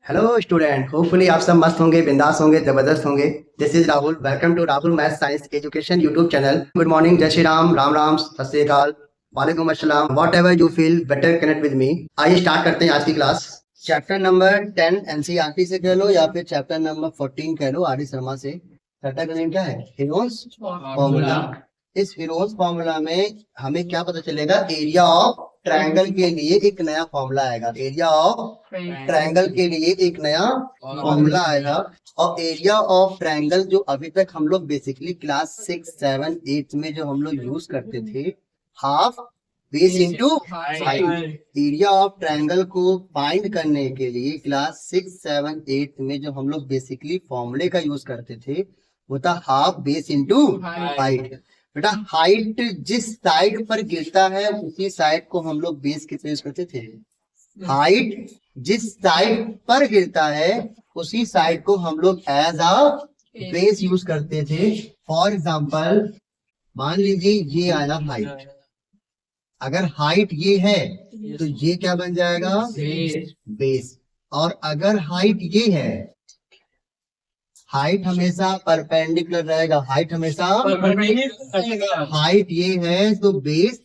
Hello student, hopefully आप सब मस्त होंगे, बिंदास होंगे, जबरदस्त होंगे। This is Rahul. Welcome to Rahul math science education YouTube channel. Good morning, जय श्री राम, राम राम, सत श्री अकाल, वालेकुम अस्सलाम, what ever you feel better connect with me. आइए स्टार्ट करते हैं आज की क्लास। चैप्टर नंबर 10 एनसीईआरटी से कह लो या फिर चैप्टर नंबर 14 कह लो, आर डी शर्मा से। चैप्टर का नेम क्या है? Heroes formula. इस हीरोज फॉर्मूला में हमें क्या पता चलेगा? एरिया ऑफ ट्रायंगल के लिए एक नया फॉर्मूला आएगा। एरिया ऑफ ट्रायंगल के लिए एक नया फॉर्मूला आएगा। और एरिया ऑफ ट्रायंगल जो अभी तक हम लोग बेसिकली क्लास 6, 7, 8 में जो हम लोग यूज करते थे, half base into height. Area of triangle को फाइंड करने के लिए क्लास 6, 7, 8 में जो हम लोग बेसिकली फॉर्मूले का यूज करते थे वो था हाफ बेस इंटू हाइट। बेटा हाइट जिस साइड पर गिरता है उसी साइड को हम लोग बेस कितने यूज करते थे? हाइट जिस साइड पर गिरता है उसी साइड को हम लोग एज अ बेस यूज करते थे। फॉर एग्जाम्पल मान लीजिए ये आया हाइट। अगर हाइट ये है तो ये क्या बन जाएगा? बेस। और अगर हाइट ये है, हाइट हमेशा परपेंडिकुलर रहेगा। हाइट हमेशा हाइट ये है तो बेस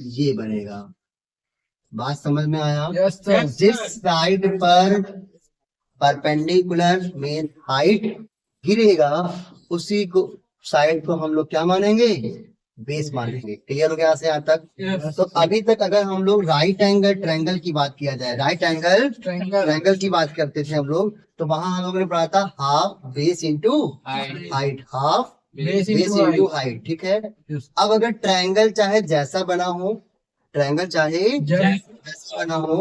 ये बनेगा। बात समझ में आया? जिस साइड पर परपेंडिकुलर में हाइट गिरेगा उसी को साइड को हम लोग क्या मानेंगे? बेस मानेंगे। क्लियर हो गया यहाँ से यहाँ तक? तो अभी तक अगर हम लोग राइट एंगल ट्रायंगल की बात किया जाए, राइट एंगल ट्रायंगल की बात करते थे हम लोग, तो वहां हम लोगों ने पढ़ा था half base into height. Half base into height, ठीक है। अब अगर ट्रायंगल चाहे जैसा बना हो, ट्रायंगल चाहे जैसा बना हो,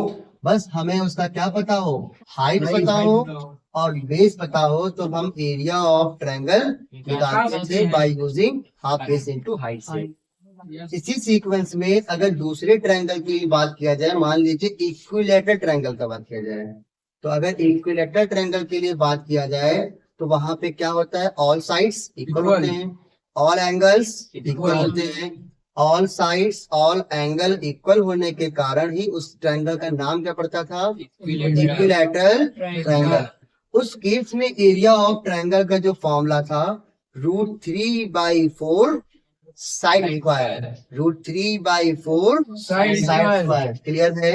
बस हमें उसका क्या पता हो? हाइट पता हो और बेस पता हो, तो हम एरिया ऑफ ट्रायंगल निकालते थे by using half base into height से। इसी सीक्वेंस में अगर दूसरे ट्रायंगल की बात किया जाए, मान लीजिए इक्विलैटरल ट्रायंगल का बात किया जाए, तो अगर इक्विलैटरल ट्रायंगल के लिए बात किया जाए तो वहां पे क्या होता है? ऑल साइड्स इक्वल होते हैं, ऑल एंगल्स इक्वल होते हैं। All sides all angle equal होने के कारण ही उस ट्रायंगल का नाम क्या पड़ता था? Equilateral triangle. उस केस में एरिया ऑफ ट्रायंगल का जो फॉर्मूला था √3/4 side square. √3/4 side square. Clear है?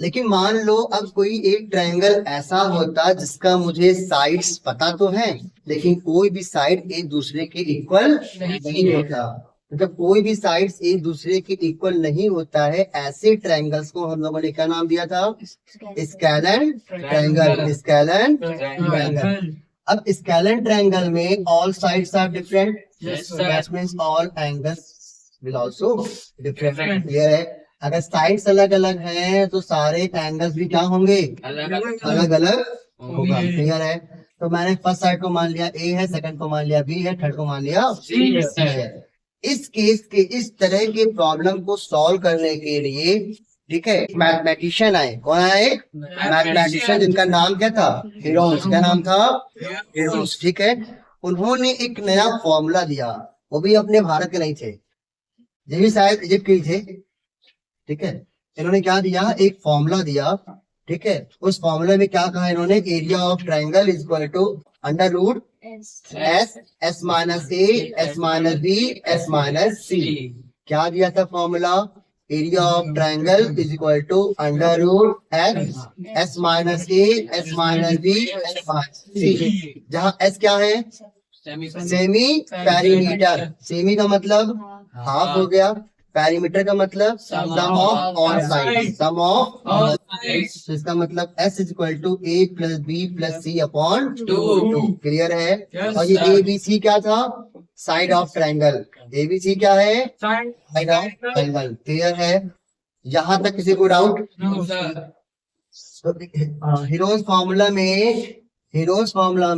लेकिन मान लो अब कोई एक ट्रायंगल ऐसा होता जिसका मुझे साइड्स पता तो है लेकिन कोई भी साइड एक दूसरे के इक्वल नहीं होता। मतलब कोई भी साइड्स एक दूसरे के इक्वल नहीं होता है, ऐसे ट्रायंगल्स को हम लोगों ने क्या नाम दिया था? Scalene triangle. Scalene triangle. अब स्केलन ट्रायंगल में all sides are different, that means all angles will also different. Clear है? अगर साइड्स अलग अलग हैं तो सारे एंगल्स भी क्या होंगे? अलग अलग होगा। क्लियर है? तो मैंने फर्स्ट साइड को मान लिया ए है, सेकंड को मान लिया बी है, थर्ड को मान लिया सी है। इस केस के इस तरह के प्रॉब्लम को सॉल्व करने के लिए, ठीक है, मैथमेटिशियन आए। कौन आए? मैथमेटिशियन, जिनका नाम क्या था? हीरोज। क्या नाम था? हीरोज। ठीक है। उन्होंने एक नया फॉर्मूला दिया, वो भी अपने भारत के नहीं थे, ये भी शायद इजिप्ट के थे। ठीक है। इन्होंने क्या दिया? एक फॉर्मूला दिया। ठीक है। उस फॉर्मूले में क्या कहा इन्होंने? Area of triangle is equal to under root S minus A S minus B S minus C. क्या दिया था formula? Area of triangle is equal to under root S minus A S minus B S minus C, जहाँ S क्या है? Semi perimeter. Semi का मतलब half हो गया, पेरीमीटर का मतलब sum of all side, sum of all sides. इसका मतलब S is equal to A plus B plus C upon 2। Clear है? और ये ABC क्या था? Side of triangle. ABC क्या है? Side of triangle. क्लियर है? यहाँ तक किसी को डाउट? हीरोज फॉर्मूला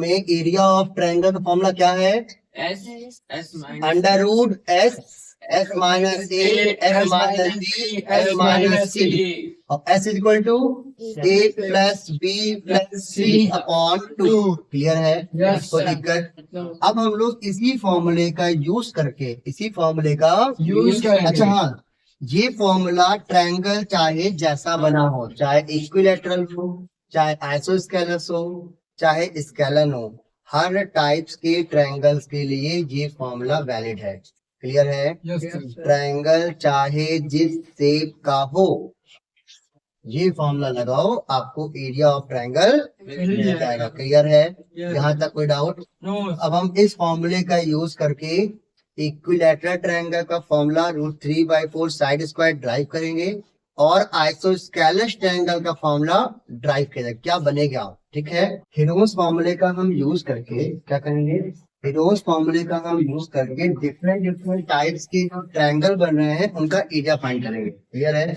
में एरिया ऑफ ट्रायंगल का फॉर्मूला क्या है? Under root S minus A S minus B S minus C, और S is equal to A plus B plus C upon 2। Clear है? कोई दिक्कत? अब हम लोग इसी फॉर्मूले का यूज करके अच्छा हाँ, ये फॉर्मूला ट्रायंगल चाहे जैसा बना हो, चाहे इक्विलैटरल हो चाहे आइसोस्केलस हो चाहे स्केलन हो, हर टाइप्स के ट्रायंगल्स के लिए ये फॉर्मूला वैलिड है। क्लियर है? ट्रायंगल चाहे जिस शेप का हो, ये फॉर्मूला लगाओ, आपको एरिया ऑफ ट्रायंगल मिल जाएगा। क्लियर है? यहाँ तक कोई डाउट? अब हम इस फॉर्मूले का यूज करके इक्विलैटरल ट्रायंगल का फॉर्मूला √3/4 साइड स्क्वायर ड्राइव करेंगे और आइसोस्केलस ट्रायंगल का फॉर्मूला ड्राइव करेंगे। क्या बनेगा? ठीक है, हेरोस फॉर्मूले का हम यूज करके क्या करेंगे, हेरोस फॉर्मूले का हम यूज करके डिफरेंट टाइप्स के जो ट्रायंगल बन रहे हैं उनका एरिया फाइंड करेंगे। क्लियर है?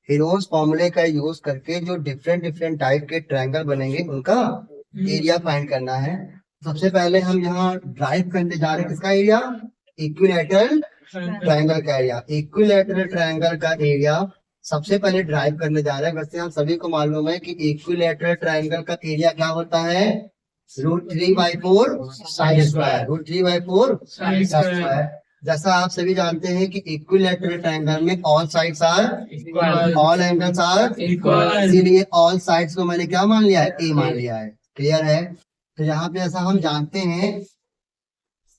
हेरोस फॉर्मूले का यूज करके जो डिफरेंट टाइप के ट्रायंगल बनेंगे उनका एरिया फाइंड करना है। सबसे पहले हम यहाँ ड्राइव करने जा रहे हैं किसका एरिया? इक्विलैटरल ट्रायंगल का एरिया। इक्विलैटरल ट्रायंगल का एरिया सबसे पहले ड्राइव करने जा रहे हैं। वैसे हम सभी को मालूम है कि इक्विलैटरल ट्रायंगल का एरिया क्या होता है? √3/4 साइड स्क्वायर। √3/4 side square. जैसा आप सभी जानते हैं कि इक्विलैटरल ट्रायंगल में all sides are equal, all angles are equal, इसीलिए ऑल साइड्स को मैंने क्या मान लिया है? ए मान लिया है। क्लियर है? तो यहाँ पे ऐसा हम जानते हैं,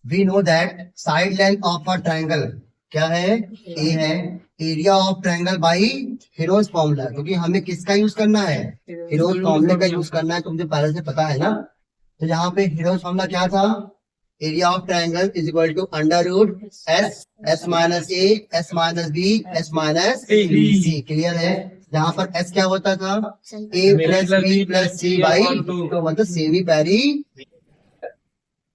we know that side length of a triangle क्या है? ए है। Area of triangle by Hero's formula, क्योंकि हमें किसका यूज करना है? हेरोस फॉर्मूले का यूज करना है, तुमसे पहले से पता है ना। तो यहाँ पे हेरोस फॉर्मूला क्या था? Area of triangle is equal to √S minus A S minus B S minus C. Clear है? यहाँ पर S क्या होता था? A plus B plus C by, तो मतलब semi peri.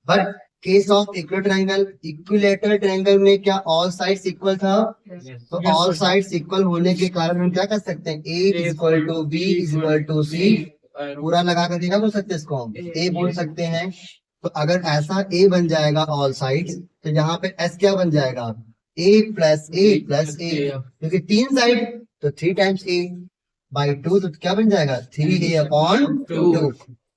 But case of equilateral triangle में क्या ऑल साइड्स इक्वल था? तो ऑल साइड्स इक्वल होने के कारण हम क्या कर सकते हैं? A is equal to B is equal to C, पूरा लगा कर क्या बोल सकते हैं इसको? हम A बोल सकते हैं। तो अगर ऐसा A बन जाएगा ऑल साइड्स, तो यहाँ पे S क्या बन जाएगा? A plus A plus A, क्योंकि 3 साइड तो 3 टाइम्स A बाई 2, तो क्या बन जाएगा? 3A/2।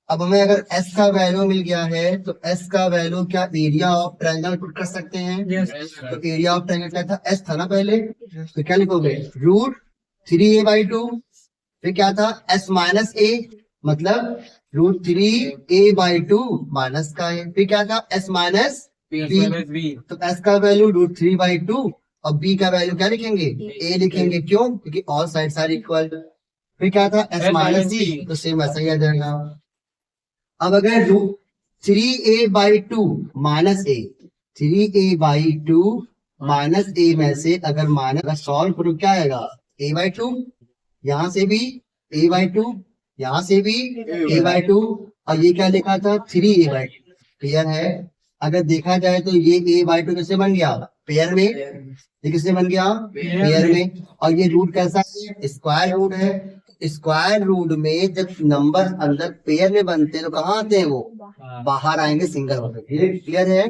अब हमें अगर S का वैल्यू मिल गया है तो S का वैल्यू क्या एरिया ऑफ ट्रायंगल पुट कर सकते हैं? तो एरिया ऑफ ट्रायंगल क्या था? S था ना पहले, तो क्या लिखोगे? √3A/2। फिर क्या था? S माइनस A, मतलब √3A/2 माइनस का है। फिर क्या था? S माइनस B, तो S का वैल्यू √3/2 और B का वैल्यू क्या लिखेंगे? A लिखेंगे। क्यों? क्योंकि ऑल साइड्स आर इक्वल। फिर क्या था? S माइनस C, तो सेम ऐसा ही आ जाएगा। अब अगर √3A/2 minus A, 3A/2 minus A में से अगर माइनस सॉल्व करो क्या आएगा? A/2, यहाँ से भी A/2, यहाँ से भी A/2, और ये क्या लिखा था? 3A/2। क्लियर है? अगर देखा जाए तो ये A/2 किससे बन गया? पेयर में। ये किससे बन गया? पेयर में। और ये रूट कैसा है? स्क्वायर रूट है। स्क्वायर रूट में जब नंबर अंदर पेयर में बनते हैं तो कहाँ आते हैं? वो बाहर आएंगे सिंगल होकर। क्लियर है?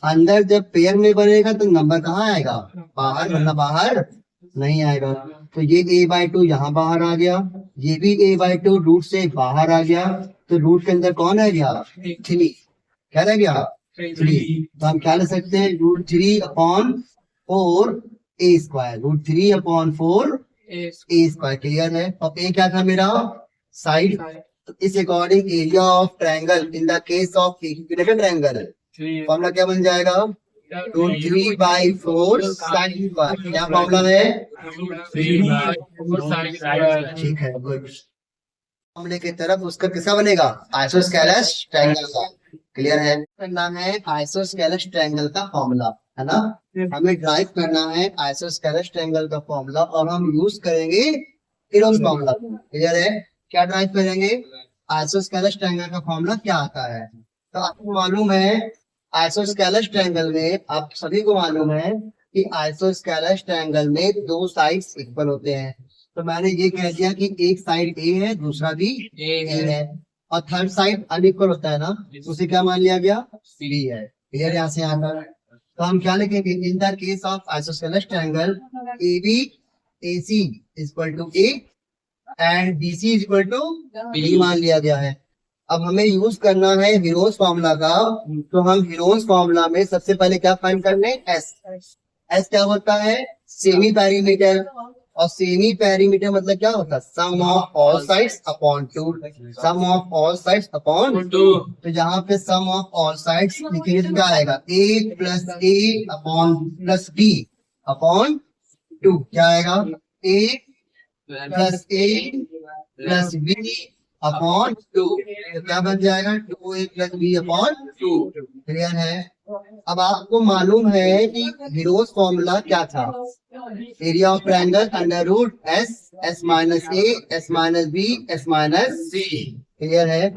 अंदर जब पेयर में बनेगा तो नंबर कहाँ आएगा? बाहर, वरना बाहर नहीं आएगा। तो ये A/2 यहाँ बाहर आ गया, ये भी A/2 रूट से बाहर आ गया, तो रूट के अंदर कौन आ गया? 3। क्या रह गया? 3। तो हम क्या ले सकते हैं? √3/4 A square, √3/4 A square. Clear है? और A क्या था मेरा? साइड। तो इस according area of triangle in the case of equilateral triangle formula क्या बन जाएगा? √3/4 साइन स्क्वायर। क्या फॉर्मूला है? ठीक है, गुड। फॉर्मूले की तरफ उसका किसका बनेगा? आइसोस्केलस ट्रायंगल का। क्लियर है? करना है आइसोस्केलस ट्रायंगल का फॉर्मूला, है ना। हमें ड्राइव करना है आइसोस्केलस ट्रायंगल का फॉर्मूला और हम यूज करेंगे हेरोस फॉर्मूला। क्लियर है? क्या ड्राइव करेंगे? आइसोस्केलस ट्रायंगल का फॉर्मूला क्या आता है? तो आपको मालूम है आइसोस्केलस ट्रायंगल में, आप सभी को मालूम है कि आइसोस्केलस ट्रायंगल में 2 साइड्स इक्वल होते हैं। तो मैंने ये कह दिया कि एक साइड A है, दूसरा भी A है, और थर्ड साइड अनइक्वल होता है ना, उसे क्या मान लिया गया? B है। क्लियर? यहाँ से आता है। तो हम क्या लिखेंगे? In the case of isosceles triangle AB AC is equal to A and BC is equal to B मान लिया गया है। अब हमें यूज करना है हेरोस फॉर्मूला का। तो हम हेरोस फॉर्मूला में सबसे पहले क्या फाइंड करने? S। S क्या होता है? Semi perimeter. और सेमी पेरीमीटर मतलब क्या होता है? Sum of all sides upon two, sum of all sides upon two. तो यहाँ पे सम ऑफ ऑल साइड्स लिखेंगे तो क्या आएगा? A plus A upon plus B upon two. क्या आएगा? A plus A plus B upon two. तो क्या बन जाएगा? 2a plus B upon two. Clear है? अब आपको मालूम है कि हीरोज फॉर्मूला क्या था? Area of triangle under root S, S minus A, S minus B, S minus C. Clear है?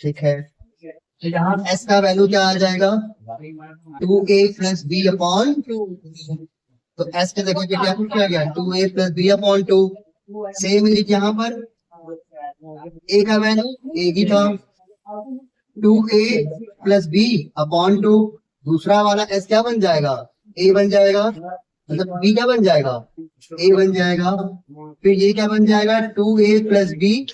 ठीक है, तो यहाँ एस का वैल्यू क्या आ जाएगा? 2a plus B upon two. तो एस के जगह पे क्या पुट किया गया? 2a plus B upon two. Same यहाँ पर ए का वैल्यू ए की था, 2a plus B upon to. दूसरा वाला एस क्या बन जाएगा? ए बन जाएगा, मतलब बी क्या बन जाएगा? ए बन जाएगा। फिर ये क्या बन जाएगा? 2a plus B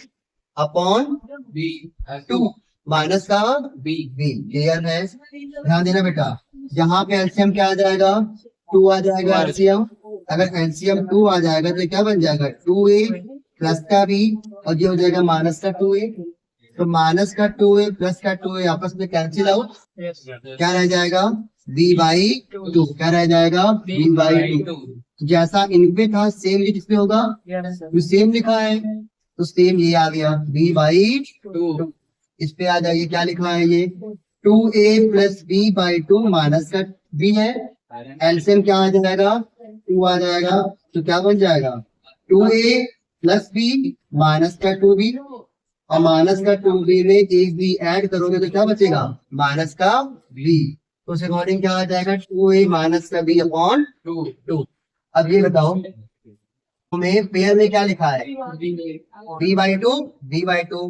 upon B two minus का बी। क्लियर है? ध्यान देना बेटा, यहाँ पे एलसीएम क्या आ जाएगा? 2 आ जाएगा एलसीएम। अगर एलसीएम 2 आ जाएगा तो क्या बन जाएगा? 2a प्लस का बी और ये हो जाएगा माइनस का 2a। तो माइनस का 2a प्लस का 2a आपस में कैंसिल आउट। क्या रह जाएगा? b by two. क्या रह जाएगा? b by two. जैसा इनपे था सेम ये किसपे होगा? तो सेम लिखा है तो सेम ये आ गया b बाई टू। इस पे आ जाइए, क्या लिखा है ये? 2a plus b by two minus का b है। एलसीएम क्या आ जाएगा? 2 आ जाएगा। तो क्या बन जाएगा? 2a प्लस बी माइनस का 2b और माइनस का 2b में एक बी ऐड करोगे तो क्या बचेगा? माइनस का b। तो उस अकॉर्डिंग क्या आ जाएगा? 2a माइनस का b अपॉन टू। अब ये बताओ हमें पेयर में क्या लिखा है? b by two, b by two.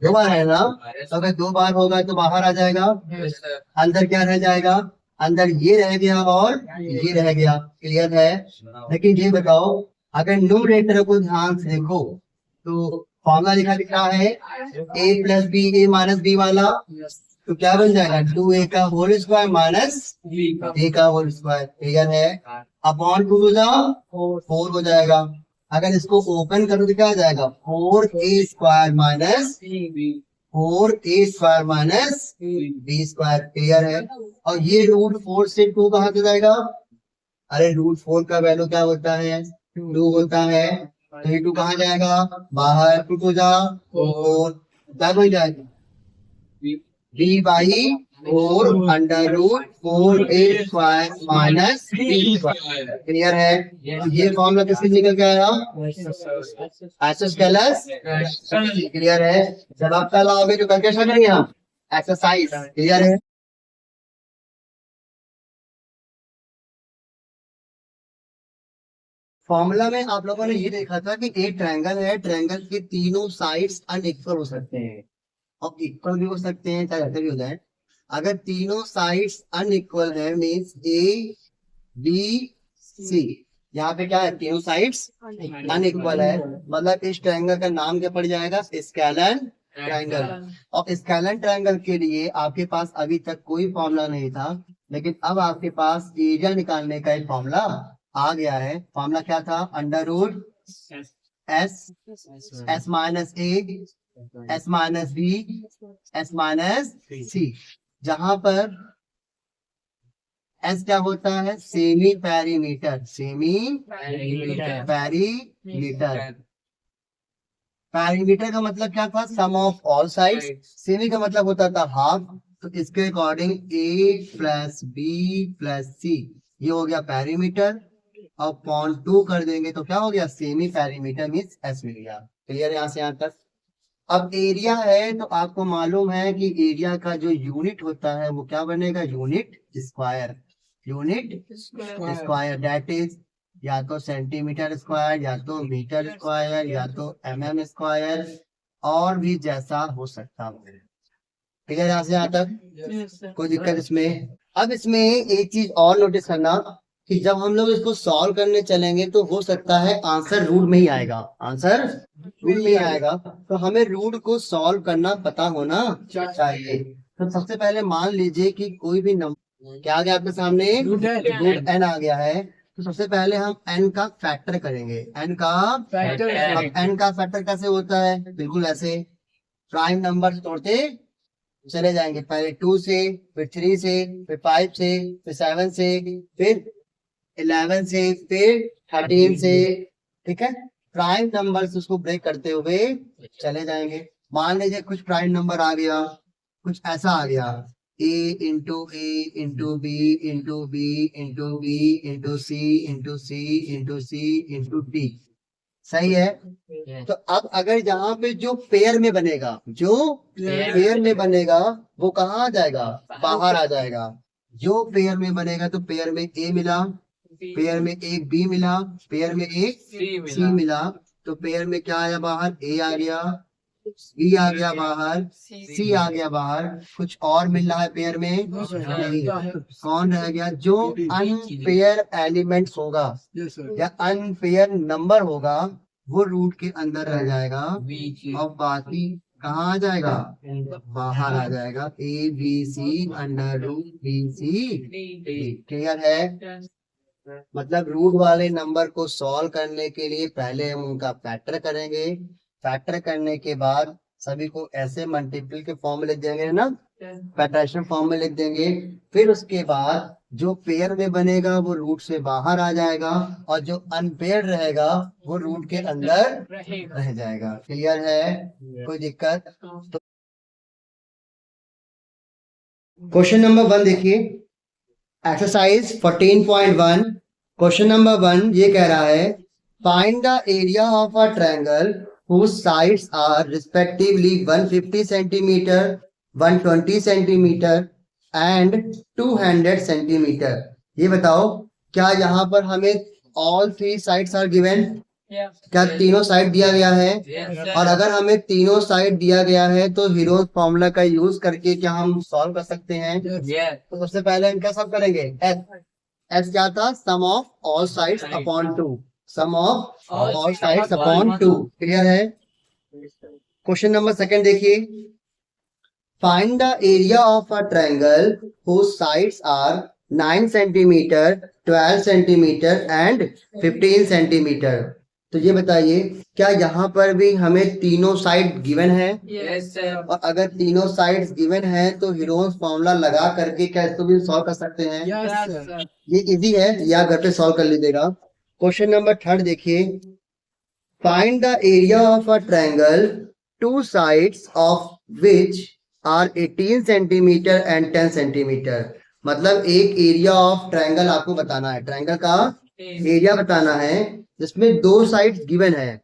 दो बार है ना, तो अगर दो बार होगा तो बाहर आ जाएगा, अंदर क्या रह जाएगा? अंदर ये रह गया और ये रह गया। क्लियर है? लेकिन ये बताओ अगर न्यूमरेटर को ध्यान से देखो तो फॉर्मूला लिखा दिख रहा है a plus B, A minus B वाला। तो क्या बन जाएगा? 2a का होल स्क्वायर माइनस a का होल स्क्वायर। क्लियर है? अपॉन 2 4 हो जाएगा। अगर इसको ओपन करो तो क्या आ जाएगा? 4a square minus 4a square minus b square. Clear है? और ये रूट 4 से 2 कहाँ से जाएगा? अरे रूट 4 का वैल्यू क्या होता है? 2 होता है। तो ये 2 कहाँ जाएगा? बाहर। 2 को जा 4 क्या बन जाएगा? b by 4 under root 4a square minus b square. Clear है? ये फॉर्मूला किससे निकल के आया? आइसोस्केलस। क्लियर है? जब आप कल आओगे तो करके करेंगे हम एक्सरसाइज। क्लियर है? फॉर्मूला में आप लोगों ने ये देखा था कि एक ट्रायंगल है, ट्रायंगल के तीनों साइड्स अनइक्वल हो सकते हैं और इक्वल भी हो सकते हैं, चाहे ऐसे भी हो जाए। अगर तीनों साइड्स अनइक्वल है मींस ए बी सी, यहाँ पे क्या है? तीनों साइड्स अनइक्वल है, मतलब इस ट्रायंगल का नाम क्या पड़ जाएगा? Scalar triangle. और स्केलर ट्रायंगल के लिए आपके पास अभी तक कोई फॉर्मूला नहीं था, लेकिन अब आपके पास एरिया निकालने का एक फॉर्मूला आ गया है। फॉर्मूला क्या था? Under root S, S minus A, S minus B, S minus C. जहां पर एस क्या होता है? Semi perimeter. Semi perimeter. Perimeter का मतलब क्या था? Sum of all sides. Semi का मतलब होता था हाफ। तो इसके according a plus B plus C ये हो गया पेरीमीटर और पॉइंट 2 कर देंगे तो क्या हो गया? सेमी पेरीमीटर मींस एस मिल गया। क्लियर? यहाँ से यहाँ तक। अब एरिया है तो आपको मालूम है कि एरिया का जो यूनिट होता है वो क्या बनेगा? Unit square. Unit square that is या तो सेंटीमीटर स्क्वायर, या तो मीटर स्क्वायर, या तो mm स्क्वायर, और भी जैसा हो सकता है। ठीक है? यहाँ से यहाँ तक कोई दिक्कत इसमें? अब इसमें एक चीज और नोटिस करना कि जब हम लोग इसको सॉल्व करने चलेंगे तो हो सकता है आंसर रूट में ही आएगा। आंसर रूट में ही आएगा, तो हमें रूट को सॉल्व करना पता होना चाहिए। तो सबसे पहले मान लीजिए कि कोई भी नंबर क्या आ गया आपके सामने? रूट एन आ गया है। तो सबसे पहले हम n का फैक्टर करेंगे, n का फैक्टर। अब n का फैक्टर कैसे होता है? बिल्कुल ऐसे, प्राइम नंबर तोड़ते चले जाएंगे, पहले 2 से, फिर 3 से, फिर 5 से, फिर 7 से, फिर 11 से, फिर 13 से। ठीक है, प्राइम नंबर से उसको ब्रेक करते हुए चले जाएंगे। मान लीजिए कुछ प्राइम नंबर आ गया, कुछ ऐसा आ गया, a into A into B into B into B into C into C into C into D. सही है। तो अब अगर यहाँ पे जो पेयर में बनेगा, जो पेयर में बनेगा वो कहाँ आ जाएगा? बाहर आ जाएगा। जो पेयर में बनेगा, तो पेयर में ए मिला, पेयर में एक बी मिला, पेयर में एक सी मिला, तो पेयर में क्या आया बाहर? ए आ गया, बी आ गया बाहर, सी आ गया बाहर। कुछ और मिल रहा है पेयर में? नहीं। कौन रह गया? जो अनपेयर एलिमेंट्स होगा या अनपेयर नंबर होगा वो रूट के अंदर रह जाएगा और बाकी कहाँ आ जाएगा? बाहर आ जाएगा। A B C under root B C. Clear है? मतलब रूट वाले नंबर को सॉल्व करने के लिए पहले हम उनका फैक्टर करेंगे, फैक्टर करने के बाद सभी को ऐसे मल्टीपल के फॉर्म में लिख देंगे ना, फैक्टराइजेशन फॉर्म में लिख देंगे। फिर उसके बाद जो पेयर में बनेगा वो रूट से बाहर आ जाएगा और जो अनपेयर रहेगा वो रूट के अंदर रह जाएगा। क्लियर है? कोई दिक्कत? तो क्वेश्चन नंबर 1 देखिए, एक्सरसाइज 14.1। क्वेश्चन नंबर 1 ये कह रहा है, find the area of a triangle whose sides are respectively 150 centimeter, 120 centimeter and 200 centimeter। ये बताओ क्या यहाँ पर हमें all 3 sides are given? क्या तीनों साइड दिया गया है? और अगर हमें तीनों साइड दिया गया है तो हीरोज फॉर्मूला का यूज करके क्या हम सॉल्व कर सकते हैं? तो सबसे पहले हम क्या सॉल्व करेंगे? एस क्या था? Sum of all sides upon 2, sum of all sides upon 2। Clear है? क्वेश्चन नंबर 2 देखिए, find the area of a triangle whose sides are 9 centimeter, 12 centimeter and 15 centimeter। तो ये बताइए क्या यहाँ पर भी हमें तीनों साइड गिवन है? और अगर तीनों साइड्स गिवन है तो हीरोज फॉर्मूला लगा करके क्या इसको भी सॉल्व कर सकते हैं? ये इजी है, या घर पे सॉल्व कर लीजिएगा। क्वेश्चन नंबर 3 देखिए, find the area of a triangle two sides of which are 18 centimetre and 10 centimetre. मतलब एक एरिया ऑफ ट्रायंगल आपको बताना है, ट्रायंगल का एरिया बताना है जिसमें 2 साइड्स गिवन है,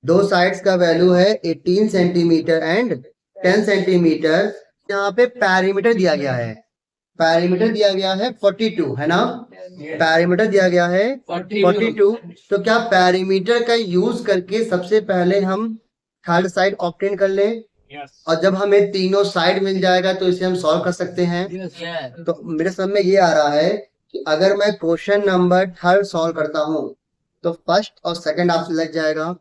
2 साइड्स का वैल्यू है 18 सेंटीमीटर एंड 10 सेंटीमीटर। यहाँ पे पैरीमीटर दिया गया है, पैरीमीटर दिया गया है 42, है ना? पैरीमीटर दिया गया है 42। तो क्या पैरीमीटर का यूज करके सबसे पहले हम थर्ड साइड ऑब्टेन कर लें? और जब हमें तीनों साइड मिल जाएगा तो इसे हम सॉल्व कर सकते हैं। तो मेरे समझ में ये आ रहा है कि अगर मैं क्वेश्चन नंबर 3 सॉल्व करता हूँ तो फर्स्ट और सेकंड आपसे लग जाएगा।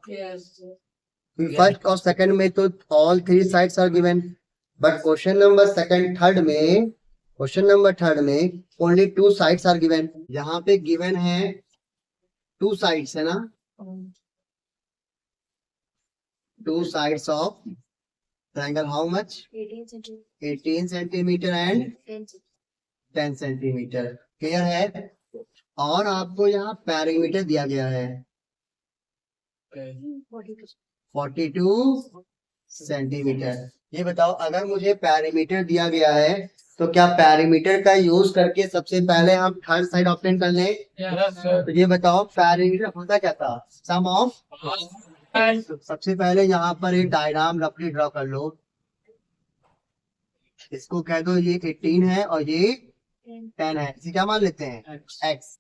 फर्स्ट और सेकंड में तो all 3 sides are given, but question number 3 में, क्वेश्चन नंबर 3 में ओनली 2 साइड्स आर गिवन। यहाँ पे गिवन है 2 साइड्स, है ना? 2 sides of triangle, how much? 18 centimeter and 10 centimeter। Clear है? और आपको यहाँ पैरीमीटर दिया गया है 42 सेंटीमीटर। ये बताओ अगर मुझे पैरीमीटर दिया गया है तो क्या पैरीमीटर का यूज करके सबसे पहले हम थर्ड साइड ऑब्टेन कर लें? तो ये बताओ पैरीमीटर होता क्या था? Sum of. सबसे पहले यहाँ पर एक डायग्राम रफली ड्रॉ कर लो, इसको कह दो ये 18 है और ये 10 है, इसे क्या मान लेते हैं? x।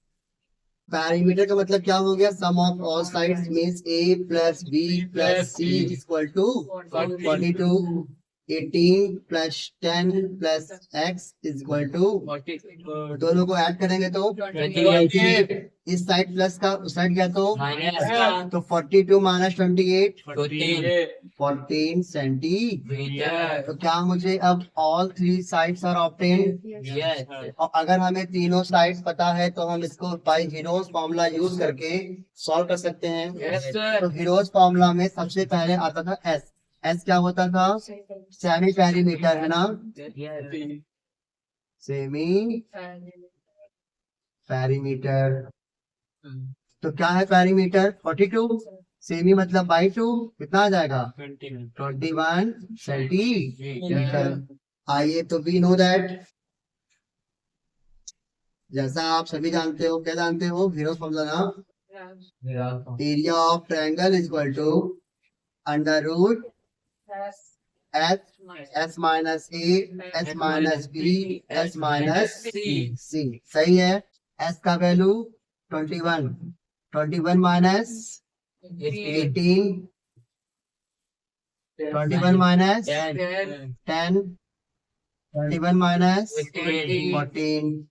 पैरीमीटर का मतलब क्या हो गया? Sum of all sides means a plus b plus c equal to 42। 18 plus 10 plus x is equal to, दोनों को ऐड करेंगे तो 28, इस साइड प्लस का उस साइड गया तो माइनस, तो 42 माइनस 28 14 14 सेंटीमीटर। तो मीटर। क्या मुझे अब all three sides are obtained, yes और अगर हमें तीनों साइड्स पता है तो हम इसको बाय हीरोज फॉर्मूला यूज करके सॉल्व कर सकते हैं। Yes sir. तो हीरोज फॉर्मूला में सबसे पहले आता था एस, एस क्या होता था, सेमी पेरीमीटर है ना, सेमी पेरीमीटर। तो क्या है पेरीमीटर, 42, सेमी मतलब बाई 2, कितना आ जाएगा 21 सेंटीमीटर। आइए तो वी नो दैट, जैसा आप सभी जानते हो, क्या जानते हो, हीरोज फॉर्मूला ना, area of triangle is equal to under root S, S minus A, S minus B, S minus C. सही है। एस का वैल्यू 21, 21 माइनस 18, 21 माइनस 10, 21 माइनस 14।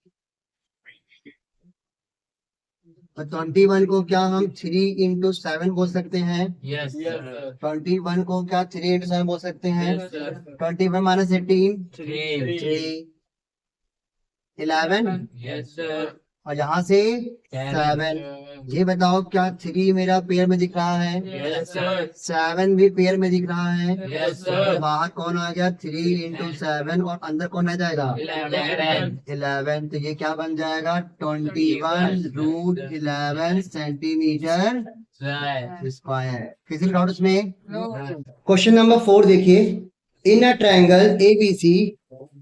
तो 21 को क्या हम 3 इंटू 7 बोल सकते हैं, यस सर। 21 को क्या 3 इंटू 7 बोल सकते हैं, yes sir. 21 minus 18 3 3, 11, yes sir. और यहाँ से 7। ये बताओ क्या 3 मेरा पेयर में दिख रहा है, यस सर। 7 भी पेयर में दिख रहा है। यस तो सर। बाहर कौन आ गया, 3 इंटू 7, और अंदर कौन आ जाएगा 11। तो ये क्या बन जाएगा 21 रूट 11 सेंटीमीटर स्क्वायर। किसी डाउट उसमें? क्वेश्चन नंबर 4 देखिए, in a triangle ABC,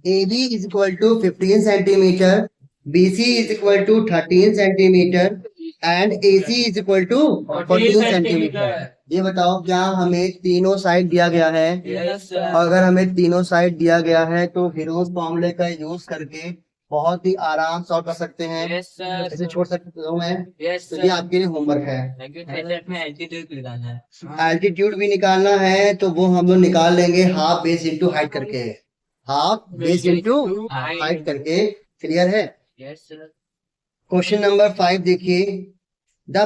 AB is equal to 15 centimetre, BC is equal to 13 centimetre and AC is equal to 14 centimetre. ये बताओ क्या हमें तीनों साइड दिया गया है, यस सर। और अगर हमें तीनों साइड दिया गया है तो हीरोज फॉर्मूले का यूज करके बहुत ही आराम सॉल्व कर सकते हैं। Yes sir. इसे छोड़ सकता हूँ मैं, यस तो सर। ये आपके लिए होमवर्क है। में एल्टीट्यूड निकालना है। एल्टीट्यूड भी निकालना है तो वो हम लोग निकाल लेंगे हाफ बेस इंटू हाइट करके, हाफ बेस इंटू हाइट करके। क्लियर है। Yes sir. क्वेश्चन नंबर 5 देखिए, the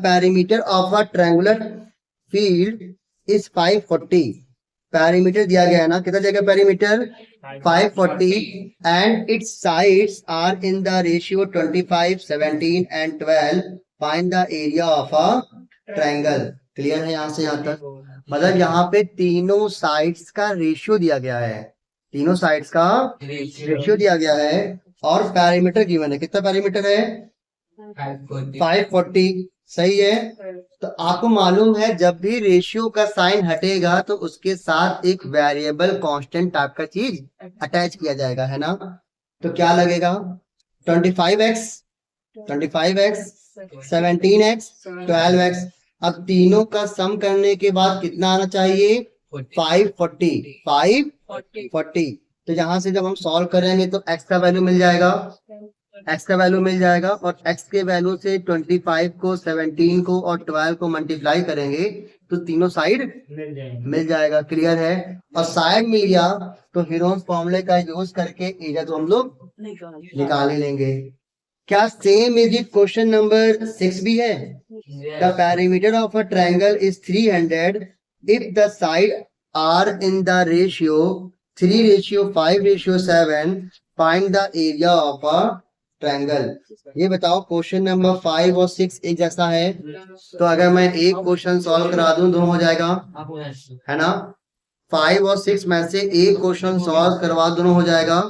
perimeter of a triangular field is 540। Perimeter दिया गया है ना, कितना दिया गया perimeter 540, and its sides are in the ratio 25, 17 and 12। Find the area of a triangle. Clear है यहाँ से यहाँ तक, मतलब यहाँ पे तीनों साइड्स का रेशियो दिया गया है, तीनों साइड्स का रेशियो दिया गया है, और पैरीमीटर गिवन है। कितना पैरीमीटर है 540। सही है। तो आपको मालूम है जब भी रेशियो का साइन हटेगा तो उसके साथ एक वेरिएबल कांस्टेंट टाइप का चीज अटैच किया जाएगा, है ना। तो क्या लगेगा 25x, 25x, 17x, 12x। अब तीनों का सम करने के बाद कितना आना चाहिए 540, 540। तो यहाँ से जब हम सॉल्व करेंगे तो x का वैल्यू मिल जाएगा, x का वैल्यू मिल जाएगा, और x के वैल्यू से 25 को, 17 को और 12 को मल्टीप्लाई करेंगे तो तीनों साइड मिल जाएगा। क्लियर है। और साइड मिल गया तो हीरोज फॉर्मूले का यूज करके एरिया तो हम लोग निकाल ही लेंगे। क्या same is it question number 6 भी है? The perimeter of a triangle is 300 if the side are in the ratio 3:5:7। Find the area of a triangle. ये बताओ क्वेश्चन नंबर 5 और 6 एक जैसा है, तो अगर मैं एक क्वेश्चन सॉल्व करा दूं दोनों हो जाएगा, है ना। 5 और 6 में से एक क्वेश्चन सॉल्व करवा दोनों हो जाएगा।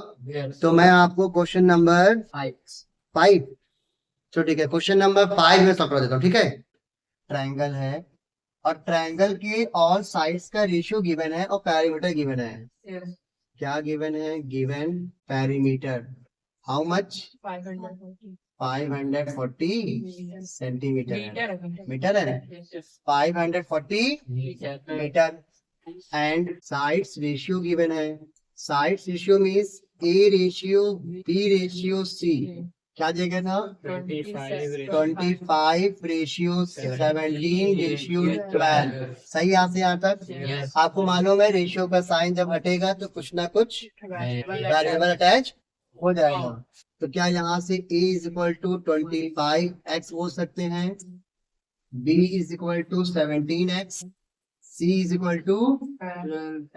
तो मैं आपको क्वेश्चन नंबर 5, तो ठीक है, क्वेश्चन नंबर 5 में सॉल्व कर देता हूँ। ठीक है, ट्रायंगल है और ट्रायंगल के ऑल साइड्स का रेशियो गिवन है और पैरीमीटर गिवन है। क्या गिवन है? Given perimeter how much 540 centimetre, metre है 540 metre, and sides ratio given है। Sides ratio means A ratio B ratio C। क्या दिया गया था? 25:17:12। सही यहाँ से यहाँ तक? Yes. आपको मालूम है रेशियो का साइन जब हटेगा तो कुछ ना कुछ वेरिएबल अटैच हो जाएगा। तो क्या यहाँ से a is equal to 25x बोल सकते हैं, b is equal to 17x, c is equal to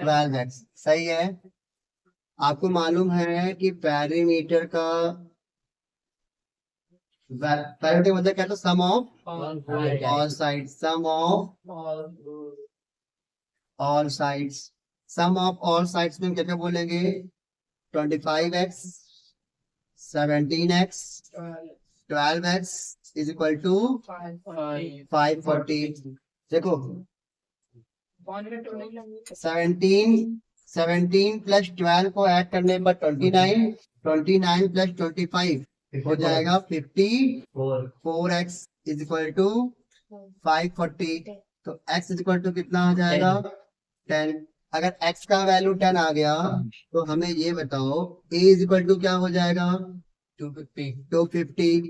12x। सही है। आपको मालूम है कि पैरामीटर का पैरामीटर मतलब क्या था? Sum of all side, sum of all sides. Sum of all sides में क्या क्या बोलेंगे? 25x, 17x, 12x is equal to 540। देखो 17 प्लस 12 को ऐड करने पर 29, 29 प्लस 25 हो जाएगा 54x इज इक्वल टू 540। तो x इज इक्वल टू कितना आ जाएगा? 10। अगर x का वैल्यू 10 आ गया तो हमें ये बताओ a इज इक्वल टू क्या हो जाएगा? 250,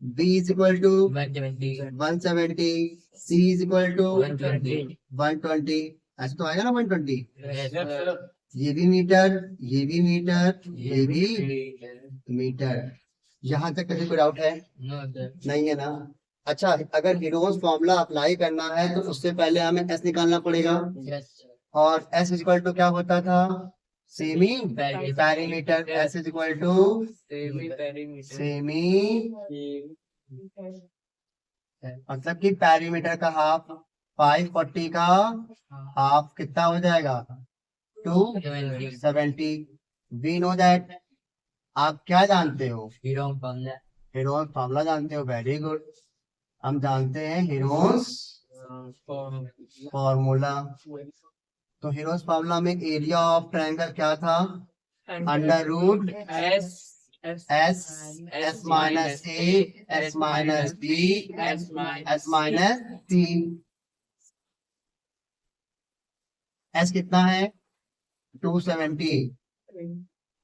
b is equal to 170, c is equal to 120। ऐसा तो आएगा ना 120। ये भी मीटर, ये भी मीटर, ये भी मीटर। यहाँ तक किसी को डाउट है? नहीं है ना? अच्छा, अगर हीरोज फॉर्मूला अप्लाई करना है तो उससे पहले हमें एस निकालना पड़ेगा, और एस इज इक्वल टू क्या होता था? Semi perimeter. S is equal to semi, मतलब कि पैरीमीटर का हाफ, 540 का हाफ कितना हो जाएगा? 270। We know that. आप क्या जानते हो? हीरोज फॉर्मूला जानते हो? Very good. हम जानते हैं हीरोज फॉर्मूला। तो हीरोज फॉर्मूला में एरिया ऑफ ट्रायंगल क्या था? Under root S, S minus A, S minus B, S minus C. S कितना है? 270।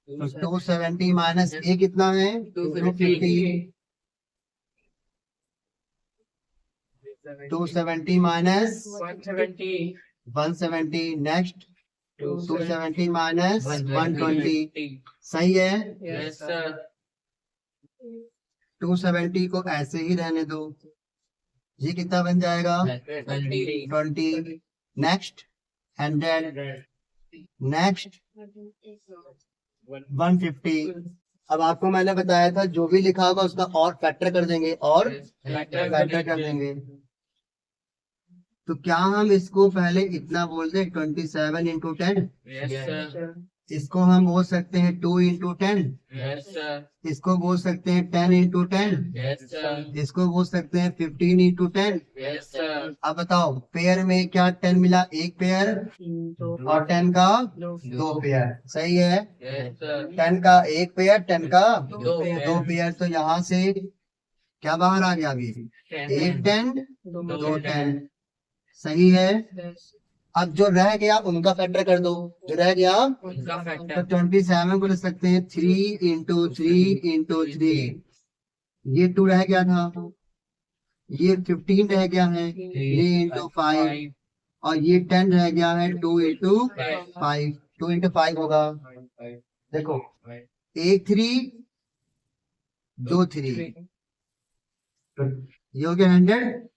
तो 270 माइनस ए कितना है? 250। 270 माइनस 170। Next 270 minus 120। सही है। 270 को ऐसे ही रहने दो। ये कितना बन जाएगा? 20। नेक्स्ट 100। नेक्स्ट 150। अब आपको मैंने बताया था जो भी लिखा होगा उसका और फैक्टर कर देंगे, और फैक्टर कर देंगे। तो क्या हम इसको पहले इतना बोल दें 27 इंटू 10? इसको हम बोल सकते हैं 2 इंटू 10। इसको बोल सकते हैं 10 इंटू 10। इसको बोल सकते हैं 15 इंटू 10। अब बताओ पेयर में क्या 10 मिला? एक पेयर, और 10 का 2 पेयर। सही है। 10 का एक पेयर, 10 का 2 पेयर। तो यहाँ से क्या बाहर आ गया? अभी एक 10, 2 10। सही है। अब जो रह गया उनका फैक्टर कर दो। जो रह गया तो 27 को लिख सकते हैं 3 इंटू 3 इंटू 3। ये 2 रह गया था, ये 15 रह गया है 3 इंटू 5, और ये 10 रह गया है 2 इंटू 5। 2 इंटू 5 होगा, देखो 1 3 2 3, ये हो गया 100।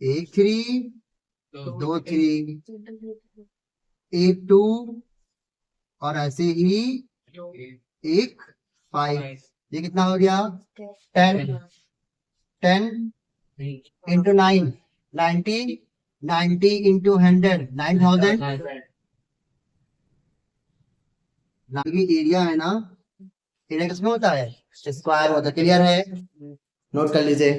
1 3 2 3, 1 2, और ऐसे ही 1 5। ये कितना हो गया? 10। 10 इंटू 9, 90। 90 इंटू 100, 9000। एरिया है ना, एरिया किसमें होता है? स्क्वायर होता है। क्लियर है? नोट कर लीजिए।